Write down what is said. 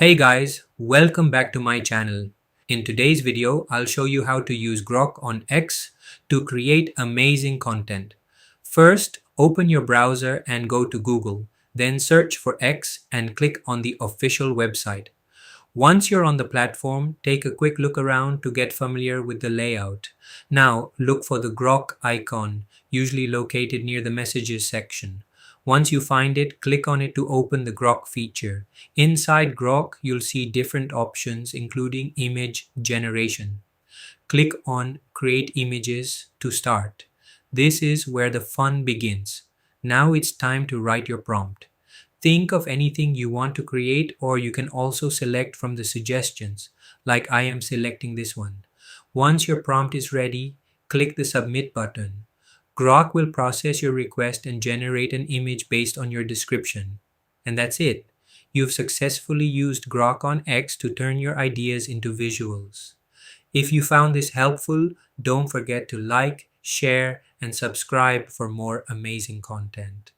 Hey guys, welcome back to my channel. In today's video, I'll show you how to use Grok on X to create amazing content. First, open your browser and go to Google, then search for X and click on the official website. Once you're on the platform, take a quick look around to get familiar with the layout. Now, look for the Grok icon, usually located near the messages section. Once you find it, click on it to open the Grok feature. Inside Grok, you'll see different options including image generation. Click on Create Images to start. This is where the fun begins. Now it's time to write your prompt. Think of anything you want to create, or you can also select from the suggestions, like I am selecting this one. Once your prompt is ready, click the Submit button. Grok will process your request and generate an image based on your description. And that's it. You've successfully used Grok on X to turn your ideas into visuals. If you found this helpful, don't forget to like, share, and subscribe for more amazing content.